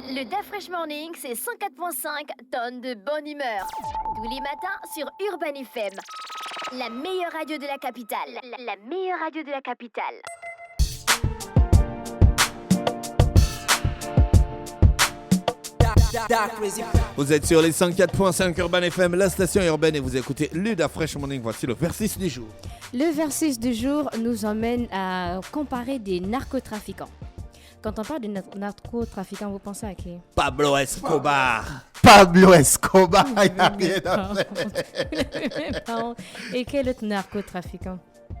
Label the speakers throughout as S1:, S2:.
S1: Le Da Fresh Morning, c'est 104.5 tonnes de bonne humeur. Tous les matins sur Urban FM. La meilleure radio de la capitale. La meilleure radio de la capitale.
S2: Vous êtes sur les 104.5 Urban FM, la station urbaine, et vous écoutez le Da Fresh Morning. Voici le versus du jour.
S3: Le versus du jour nous emmène à comparer des narcotrafiquants. Quand on parle de narcotrafiquants, vous pensez à qui?
S2: Pablo Escobar.
S4: Pablo Escobar, il n'y a rien à faire.
S3: Et quel autre narcotrafiquant?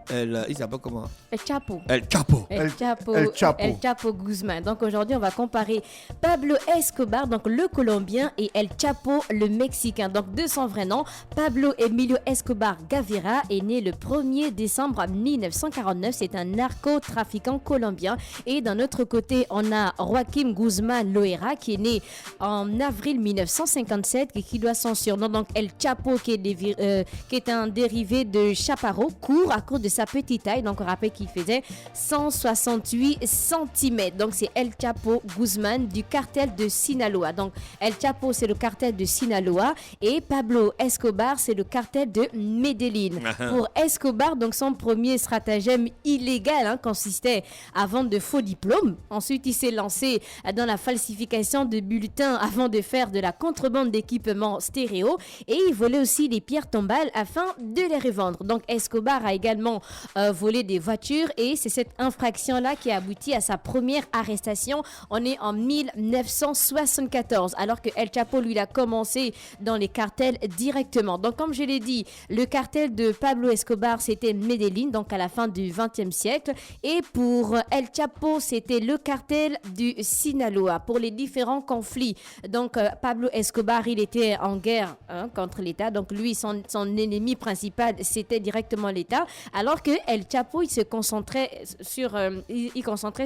S2: Il s'appelle comment?
S3: El Chapo.
S2: El Chapo.
S3: El Chapo.
S4: El Chapo.
S3: El Chapo Guzman. Donc aujourd'hui, on va comparer Pablo Escobar, donc le Colombien, et El Chapo, le Mexicain. Donc de son vrai nom, Pablo Emilio Escobar Gaviria est né le 1er décembre 1949. C'est un narcotrafiquant colombien. Et d'un autre côté, on a Joaquim Guzman Loera qui est né en avril 1957 et qui doit son surnom. Donc El Chapo qui est un dérivé de chaparro, court à cause de sa petite taille. Donc on rappelle qu'il faisait 168 cm. Donc c'est El Chapo Guzman du cartel de Sinaloa. Donc El Chapo, c'est le cartel de Sinaloa, et Pablo Escobar, c'est le cartel de Medellín. Pour Escobar, donc son premier stratagème illégal consistait à vendre de faux diplômes. Ensuite, il s'est lancé dans la falsification de bulletins avant de faire de la contrebande d'équipements stéréo, et il volait aussi des pierres tombales afin de les revendre. Donc Escobar a également volé des voitures, et c'est cette infraction-là qui a abouti à sa première arrestation. On est en 1974, alors que El Chapo, lui, a commencé dans les cartels directement. Donc, comme je l'ai dit, le cartel de Pablo Escobar, c'était Medellín, donc à la fin du XXe siècle. Et pour El Chapo, c'était le cartel du Sinaloa. Pour les différents conflits, donc Pablo Escobar, il était en guerre contre l'État. Donc, lui, son ennemi principal, c'était directement l'État. Alors que El Chapo, il concentrait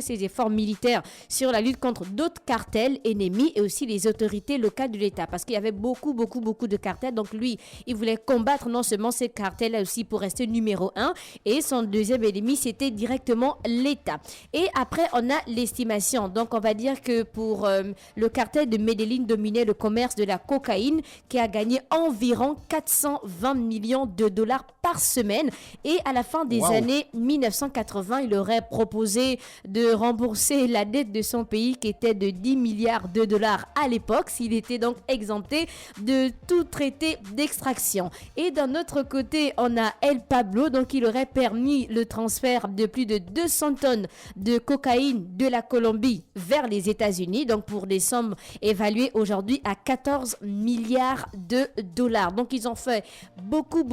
S3: ses efforts militaires sur la lutte contre d'autres cartels ennemis et aussi les autorités locales de l'État. Parce qu'il y avait beaucoup de cartels. Donc lui, il voulait combattre non seulement ces cartels-là aussi pour rester numéro 1. Et son deuxième ennemi, c'était directement l'État. Et après, on a l'estimation. Donc on va dire que pour le cartel de Medellín dominait le commerce de la cocaïne, qui a gagné environ 420 millions de dollars par semaine. Et à la fin des années 1980, il aurait proposé de rembourser la dette de son pays, qui était de 10 milliards de dollars à l'époque, s'il était donc exempté de tout traité d'extraction. Et d'un autre côté, on a El Pablo, donc il aurait permis le transfert de plus de 200 tonnes de cocaïne de la Colombie vers les États-Unis, donc pour des sommes évaluées aujourd'hui à 14 milliards de dollars. Donc ils ont fait beaucoup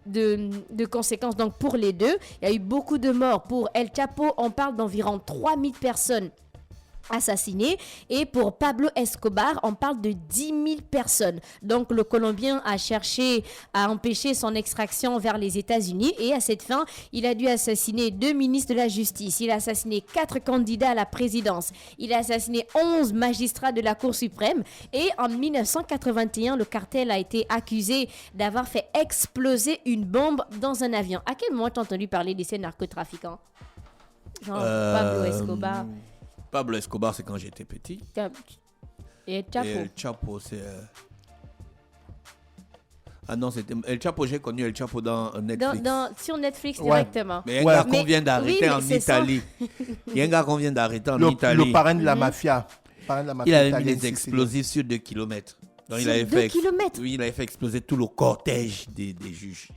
S3: de conséquences donc pour les deux. Il y a eu beaucoup de morts. Pour El Chapo, on parle d'environ 3000 personnes assassinées, et pour Pablo Escobar, on parle de 10 000 personnes. Donc le Colombien a cherché à empêcher son extraction vers les États-Unis, et à cette fin, il a dû assassiner 2 ministres de la Justice, il a assassiné 4 candidats à la présidence, il a assassiné 11 magistrats de la Cour suprême, et en 1981, le cartel a été accusé d'avoir fait exploser une bombe dans un avion. À quel moment tu as entendu parler de ces narcotrafiquants? Genre Pablo Escobar.
S2: Pablo Escobar, c'est quand j'étais petit.
S3: Et El Chapo.
S2: Et El Chapo, c'est... Ah non, c'était... El Chapo, j'ai connu El Chapo dans Netflix.
S3: Sur Netflix directement.
S2: Mais il y a un gars qu'on vient d'arrêter en Italie. Il y a un gars qu'on vient d'arrêter en Italie.
S4: Le parrain de la mafia.
S2: Il avait mis des explosifs sur 2 kilomètres. Donc,
S3: sur 2 kilomètres?
S2: Oui, il avait fait exploser tout le cortège des juges.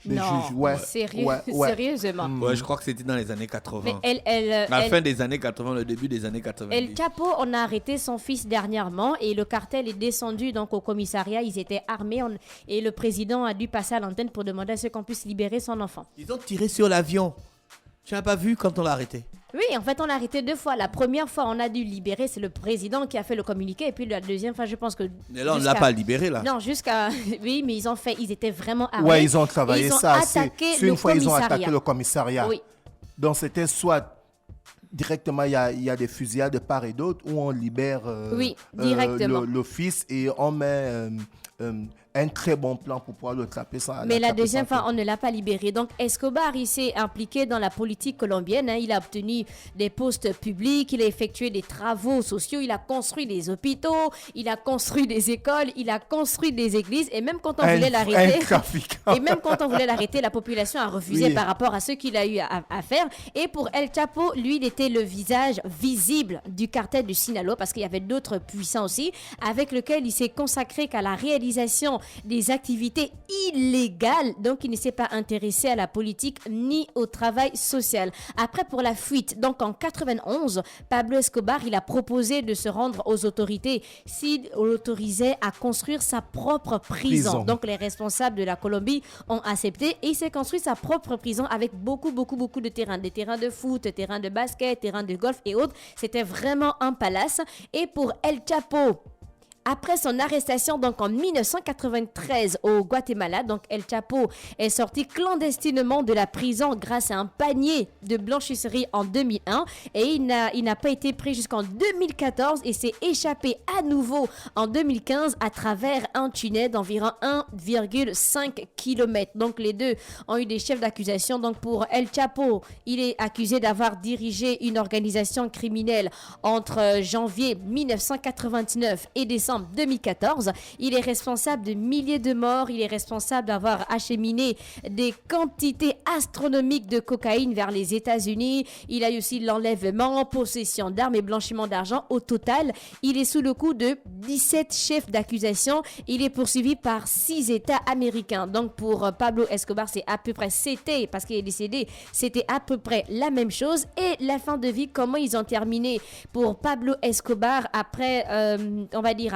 S3: Sérieusement.
S2: Ouais, je crois que c'était dans les années 80.
S3: Mais
S2: la fin des années 80, le début des années 90.
S3: El Chapo, on a arrêté son fils dernièrement, et le cartel est descendu donc au commissariat. Ils étaient armés, et le président a dû passer à l'antenne pour demander à ce qu'on puisse libérer son enfant.
S2: Ils ont tiré sur l'avion. Tu n'as pas vu quand on l'a arrêté?
S3: Oui, en fait, on l'a arrêté 2 fois. La première fois, on a dû libérer, c'est le président qui a fait le communiqué. Et puis la deuxième fois, je pense que...
S2: Mais là, on ne l'a pas libéré, là.
S3: Non, jusqu'à... Oui, mais ils étaient vraiment armés.
S4: Ouais, ils ont travaillé ça.
S3: Attaqué le
S4: une fois, ils ont
S3: commissariat.
S4: attaqué le commissariat.
S3: Oui.
S4: Donc, c'était soit... Directement, il y a des fusillades de part et d'autre où on libère
S3: directement.
S4: le fils, et on met un très bon plan pour pouvoir le taper ça.
S3: Mais la deuxième fois, on ne l'a pas libéré. Donc Escobar, il s'est impliqué dans la politique colombienne. Il a obtenu des postes publics, il a effectué des travaux sociaux, il a construit des hôpitaux, il a construit des écoles, il a construit des églises. Et même quand on voulait l'arrêter, la population a refusé par rapport à ce qu'il a eu à faire. Et pour El Chapo, lui, il était le visage visible du cartel du Sinaloa parce qu'il y avait d'autres puissants aussi, avec lequel il s'est consacré qu'à la réalisation des activités illégales. Donc, il ne s'est pas intéressé à la politique ni au travail social. Après, pour la fuite, donc en 91, Pablo Escobar, il a proposé de se rendre aux autorités s'il l'autorisait à construire sa propre prison. Donc, les responsables de la Colombie ont accepté et il s'est construit sa propre prison avec beaucoup de terrains. Des terrains de foot, des terrains de basket, terrains de golf et autres. C'était vraiment un palace. Et pour El Chapo, après son arrestation donc en 1993 au Guatemala, donc El Chapo est sorti clandestinement de la prison grâce à un panier de blanchisserie en 2001 et il n'a pas été pris jusqu'en 2014 et s'est échappé à nouveau en 2015 à travers un tunnel d'environ 1,5 km. Donc les deux ont eu des chefs d'accusation. Donc pour El Chapo, il est accusé d'avoir dirigé une organisation criminelle entre janvier 1999 et décembre 2014. Il est responsable de milliers de morts. Il est responsable d'avoir acheminé des quantités astronomiques de cocaïne vers les États-Unis. Il a eu aussi l'enlèvement, possession d'armes et blanchiment d'argent. Au total, il est sous le coup de 17 chefs d'accusation. Il est poursuivi par 6 États américains. Donc pour Pablo Escobar, parce qu'il est décédé, c'était à peu près la même chose. Et la fin de vie, comment ils ont terminé pour Pablo Escobar après,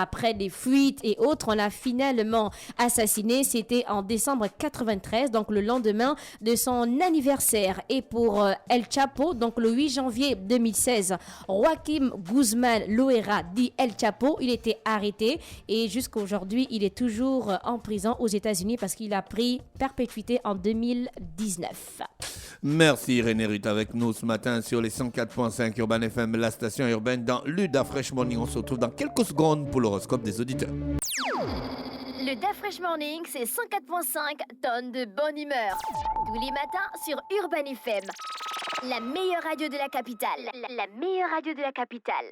S3: après des fuites et autres, on l'a finalement assassiné. C'était en décembre 93, donc le lendemain de son anniversaire. Et pour El Chapo, donc le 8 janvier 2016, Joaquim Guzman Loera, dit El Chapo, il était arrêté et jusqu'à aujourd'hui, il est toujours en prison aux États-Unis parce qu'il a pris perpétuité en 2019.
S2: Merci Irène Ruth avec nous ce matin sur les 104.5 Urban FM, la station urbaine dans Luda Fresh Morning. On se retrouve dans quelques secondes pour l'horoscope des auditeurs.
S1: Le Da Fresh Morning, c'est 104.5 tonnes de bonne humeur. Tous les matins sur Urban FM. La meilleure radio de la capitale. La meilleure radio de la capitale.